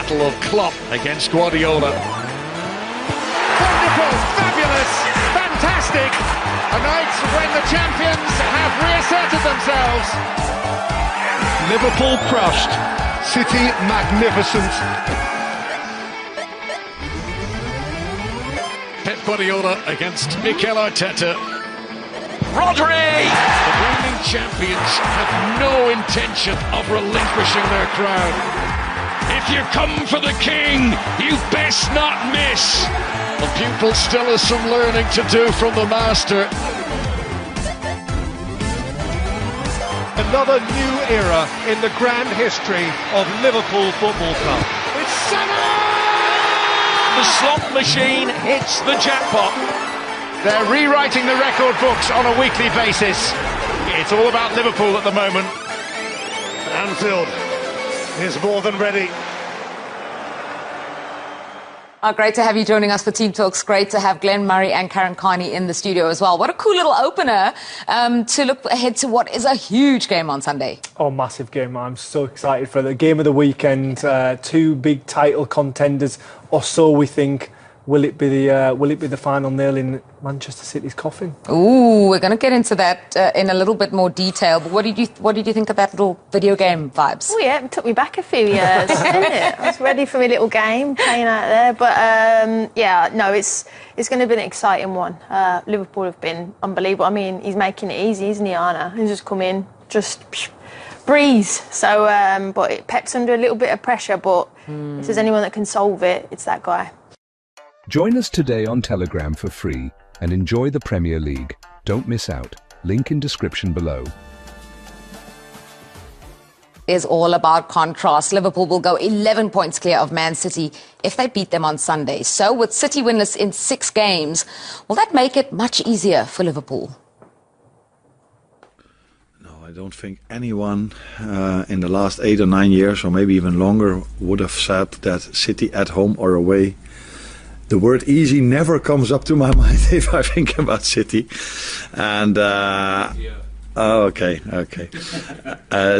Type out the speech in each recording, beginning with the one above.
battle of Klopp against Guardiola. Wonderful, fabulous, fantastic. A night when the champions have reasserted themselves. Liverpool crushed, City magnificent. Pep Guardiola against Mikel Arteta. Rodri! The reigning champions have no intention of relinquishing their crown. If you come for the king, you best not miss. The pupil still has some learning to do from the master. Another new era in the grand history of Liverpool Football Club. It's Salah! The slot machine hits the jackpot. They're rewriting the record books on a weekly basis. It's all about Liverpool at the moment. Anfield is more than ready. Great to have you joining us for Team Talks. Great to have Glenn Murray and Karen Carney in the studio as well. What a cool little opener to look ahead to what is a huge game on Sunday. Oh, massive game. I'm so excited for the game of the weekend. Two big title contenders, or so we think. Will it be the final nail in Manchester City's coffin? Ooh, we're going to get into that in a little bit more detail. But what did you think of that little video game vibes? Oh yeah, it took me back a few years, didn't it? I was ready for my little game playing out there. But yeah, no, it's going to be an exciting one. Liverpool have been unbelievable. I mean, he's making it easy, isn't he, Arne? He's just come in, just breeze. So, but Pep's under a little bit of pressure. But if there's anyone that can solve it, it's that guy. Join us today on Telegram for free and enjoy the Premier League. Don't miss out. Link in description below. Is all about contrast. Liverpool will go 11 points clear of Man City if they beat them on Sunday. So with City winless in 6 games, will that make it much easier for Liverpool? No, I don't think anyone in the last 8 or 9 years, or maybe even longer, would have said that City at home or away. The word easy never comes up to my mind if I think about City. And, okay.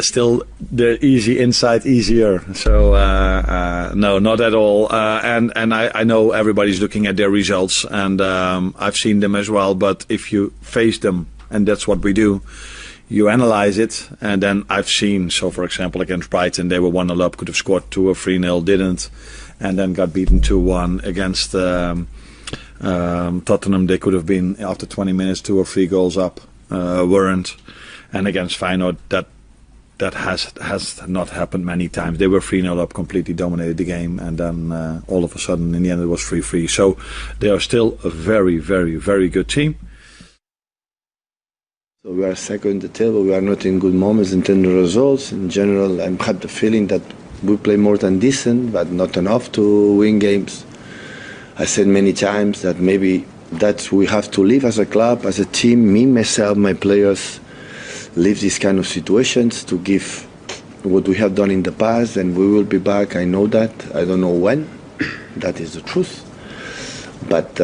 Still, the easy inside easier. So, no, not at all. And I know everybody's looking at their results, and I've seen them as well. But if you face them, and that's what we do, you analyze it, and then I've seen, so for example, against Brighton, they were 1-0 up, could have scored 2 or 3-0, didn't. And then got beaten 2-1 against Tottenham. They could have been, after 20 minutes, 2 or 3 goals up, weren't. And against Feyenoord, that has not happened many times. They were 3-0 up, completely dominated the game, and then all of a sudden, in the end, it was 3-3. So they are still a very, very, very good team. So we are second in the table. We are not in good moments in terms of results. In general, I have the feeling that we play more than decent, but not enough to win games. I said many times that maybe that we have to live as a club, as a team, me, myself, my players, live these kind of situations to give what we have done in the past, and we will be back. I know that. I don't know when. That is the truth. But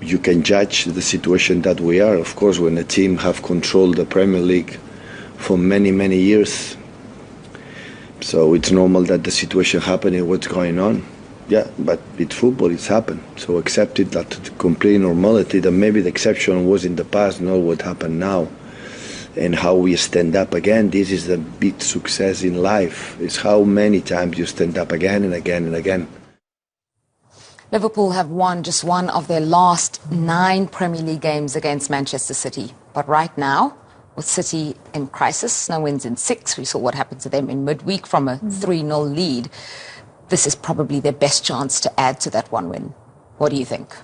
you can judge the situation that we are. Of course, when a team have controlled the Premier League for many, many years, so it's normal that the situation happening, what's going on. Yeah, but with football it's happened. So accept it, that complete normality, that maybe the exception was in the past, not what happened now. And how we stand up again, this is the big success in life. It's how many times you stand up again and again and again. Liverpool have won just one of their last 9 Premier League games against Manchester City. But right now, with City in crisis, no wins in 6. We saw what happened to them in midweek from a 3-0 lead. This is probably their best chance to add to that one win. What do you think?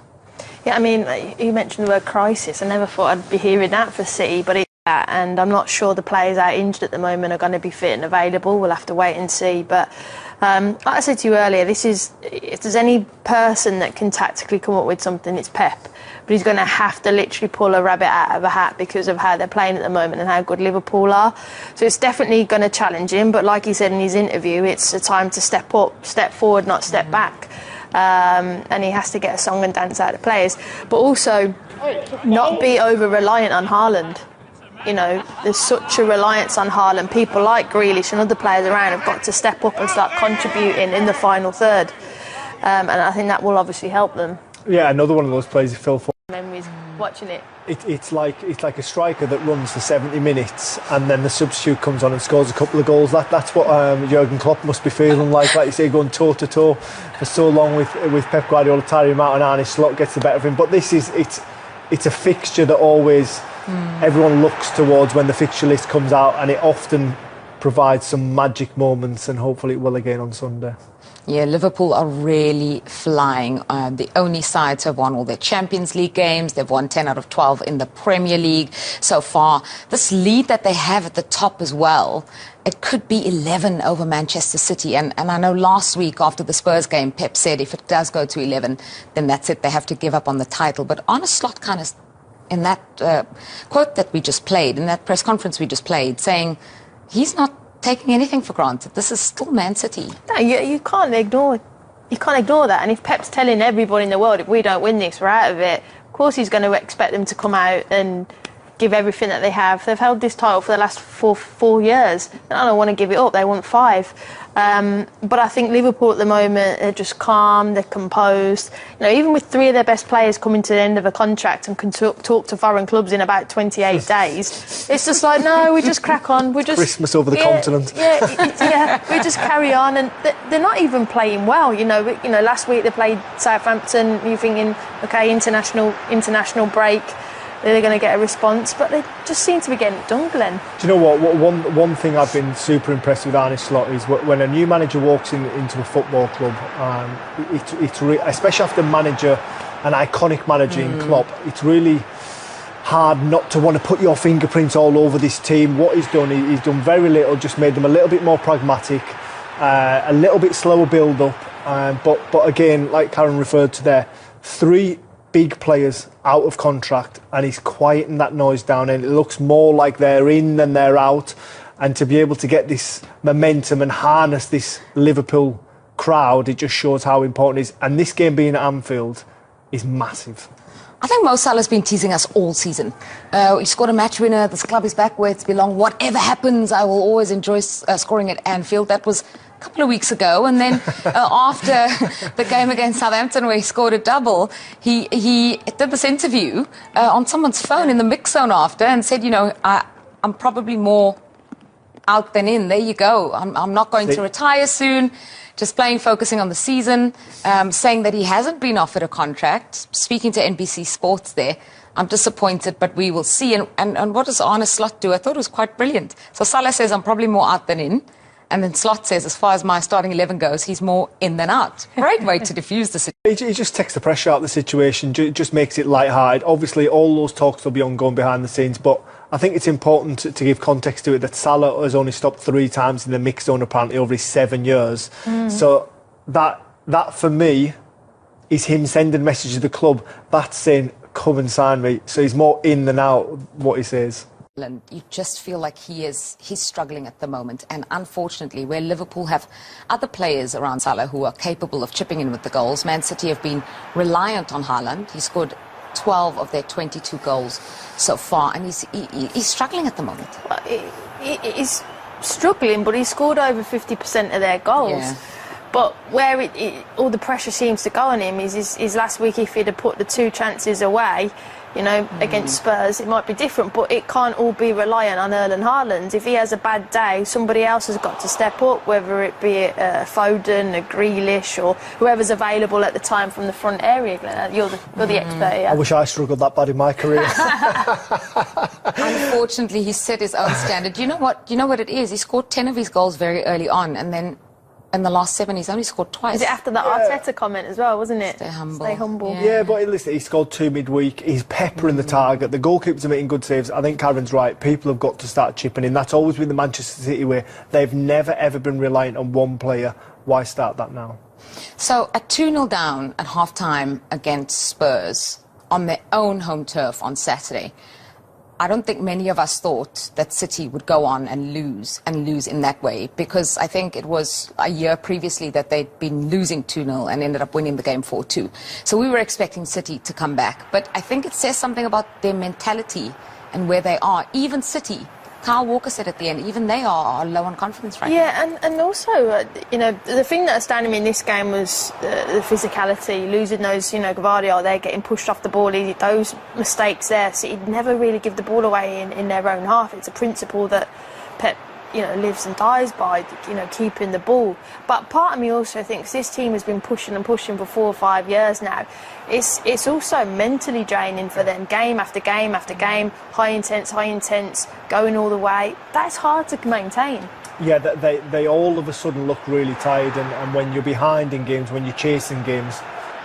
Yeah, I mean, you mentioned the word crisis. I never thought I'd be hearing that for City, but it's that, and I'm not sure the players out injured at the moment are going to be fit and available. We'll have to wait and see. But like I said to you earlier, if there's any person that can tactically come up with something, it's Pep. But he's going to have to literally pull a rabbit out of a hat because of how they're playing at the moment and how good Liverpool are. So it's definitely going to challenge him. But like he said in his interview, it's a time to step up, step forward, not step back. And he has to get a song and dance out of the players. But also not be over-reliant on Haaland. you know, there's such a reliance on Haaland. People like Grealish and other players around have got to step up and start contributing in the final third. And I think that will obviously help them. Yeah, another one of those players you feel for. Memories watching it. It's like a striker that runs for 70 minutes and then the substitute comes on and scores a couple of goals. That's what Jurgen Klopp must be feeling like you say, going toe to toe for so long with Pep Guardiola, tiring him out, and Arne Slot gets the better of him. But it's a fixture that always everyone looks towards when the fixture list comes out, and it often provides some magic moments, and hopefully it will again on Sunday. Yeah, Liverpool are really flying. The only side to have won all their Champions League games. They've won 10 out of 12 in the Premier League so far. This lead that they have at the top as well, it could be 11 over Manchester City. And I know last week after the Spurs game, Pep said if it does go to 11, then that's it. They have to give up on the title. But Arne Slot kind of, in that quote that we just played, in that press conference we just played, saying he's not taking anything for granted. This is still Man City. No, you can't ignore that. And if Pep's telling everybody in the world, if we don't win this, we're out of it, of course he's going to expect them to come out and give everything that they have. They've held this title for the last four years. They don't want to give it up. They want 5. But I think Liverpool at the moment, they're just calm, they're composed. You know, even with 3 of their best players coming to the end of a contract and can talk to foreign clubs in about 28 days, it's just like, no, we just crack on. We just Christmas over the continent. Yeah, we just carry on. And they're not even playing well. You know, last week they played Southampton. You're thinking, okay, international break. They're going to get a response, but they just seem to be getting it done, Glenn. Do you know what? One thing I've been super impressed with Arne Slot is when a new manager walks into a football club, especially after an iconic manager in Klopp, it's really hard not to want to put your fingerprints all over this team. What he's done very little, just made them a little bit more pragmatic, a little bit slower build-up. But again, like Karen referred to there, 3 big players out of contract, and he's quieting that noise down, and it looks more like they're in than they're out. And to be able to get this momentum and harness this Liverpool crowd, it just shows how important it is. And this game being at Anfield is massive. I think Mo Salah's been teasing us all season. He scored a match winner. This club is back where it's belong. Whatever happens, I will always enjoy scoring at Anfield. That was a couple of weeks ago. And then after the game against Southampton where he scored a double, he did this interview on someone's phone in the mix zone after and said, you know, I'm probably more out than in. There you go. I'm not going to retire soon. Just focusing on the season, saying that he hasn't been offered a contract. Speaking to NBC Sports there, I'm disappointed, but we will see. And what does Arne Slot do? I thought it was quite brilliant. So Salah says, I'm probably more out than in. And then Slot says, as far as my starting 11 goes, he's more in than out. Great way to diffuse the situation. He just takes the pressure out of the situation, just makes it light-hearted. Obviously, all those talks will be ongoing behind the scenes, but I think it's important to give context to it that Salah has only stopped 3 times in the mix zone apparently over his 7 years. So that for me is him sending a message to the club. That's saying, come and sign me. So he's more in than out, what he says. And you just feel like he's struggling at the moment. And unfortunately, where Liverpool have other players around Salah who are capable of chipping in with the goals, Man City have been reliant on Haaland. He scored 12 of their 22 goals so far, and he's struggling at the moment. Well, he's struggling, but he scored over 50% of their goals. Yeah. But where all the pressure seems to go on him is last week, if he'd have put the 2 chances away, you know, against Spurs, it might be different, but it can't all be reliant on Erling Haaland. If he has a bad day, somebody else has got to step up, whether it be a Foden, a Grealish, or whoever's available at the time from the front area. You're the expert here. I wish I struggled that bad in my career. Unfortunately, he set his own standard. You know what it is? He scored 10 of his goals very early on, and then in the last 7, he's only scored twice. Is it after the Arteta comment as well, wasn't it? Stay humble. Stay humble. Yeah, but listen, he scored 2 midweek. He's peppering the target. The goalkeepers are making good saves. I think Karen's right. People have got to start chipping in. That's always been the Manchester City way. They've never, ever been reliant on one player. Why start that now? So at 2-0 down at half-time against Spurs on their own home turf on Saturday, I don't think many of us thought that City would go on and lose in that way, because I think it was a year previously that they'd been losing 2-0 and ended up winning the game 4-2. So we were expecting City to come back. But I think it says something about their mentality and where they are. Even City, Kyle Walker said at the end, even they are low on confidence right now. Yeah, and also, the thing that astounded me in this game was the physicality, losing those, Guardiola, they're getting pushed off the ball, those mistakes there. So he'd never really give the ball away in their own half. It's a principle that Pep lives and dies by, keeping the ball. But part of me also thinks this team has been pushing and pushing for 4 or 5 years now. It's also mentally draining for them, game after game after game, high intense, going all the way. That's hard to maintain. Yeah, they all of a sudden look really tired, and when you're behind in games, when you're chasing games,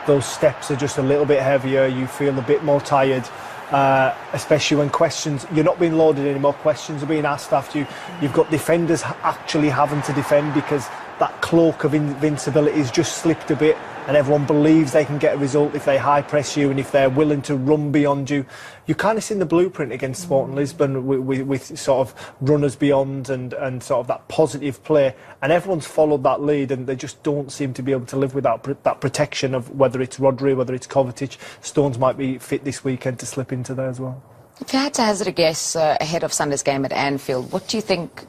those steps are just a little bit heavier, you feel a bit more tired. Especially when you're not being loaded anymore, questions are being asked after you. You've got defenders actually having to defend because that cloak of invincibility has just slipped a bit, and everyone believes they can get a result if they high press you and if they're willing to run beyond you. You kind of seen the blueprint against Sporting Lisbon with sort of runners beyond and sort of that positive play, and everyone's followed that lead, and they just don't seem to be able to live without that protection of whether it's Rodri, whether it's Kovacic. Stones might be fit this weekend to slip into there as well. If you had to hazard a guess ahead of Sunday's game at Anfield, what do you think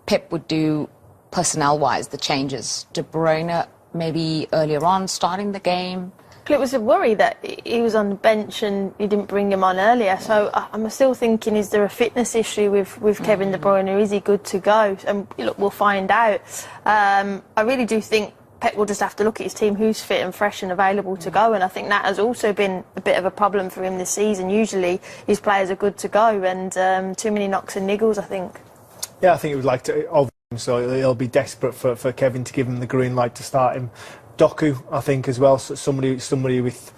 Pep would do personnel-wise, the changes? De Bruyne maybe earlier on, starting the game? It was a worry that he was on the bench and you didn't bring him on earlier. So I'm still thinking, is there a fitness issue with Kevin De Bruyne? Is he good to go? And look, we'll find out. I really do think Pep will just have to look at his team, who's fit and fresh and available to go. And I think that has also been a bit of a problem for him this season. Usually his players are good to go, and too many knocks and niggles, I think. Yeah, I think it would like to. So he'll be desperate for Kevin to give him the green light to start him. Doku, I think, as well, so somebody with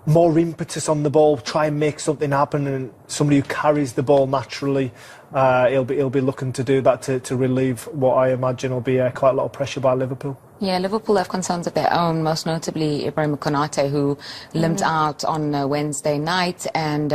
more impetus on the ball, try and make something happen, and somebody who carries the ball naturally. He'll be looking to do that to relieve what I imagine will be quite a lot of pressure by Liverpool. Yeah, Liverpool have concerns of their own, most notably Ibrahim Konate, who limped out on Wednesday night, and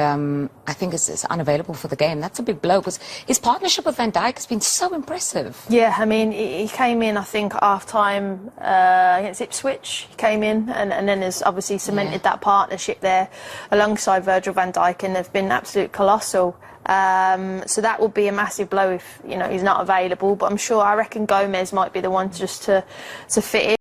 I think is unavailable for the game. That's a big blow, because his partnership with Van Dijk has been so impressive. Yeah, I mean, he came in, I think, half-time against Ipswich. He came in and then has obviously cemented that partnership there alongside Virgil van Dijk, and they've been absolute colossal. So that will be a massive blow if he's not available. But I reckon Gomez might be the one to fit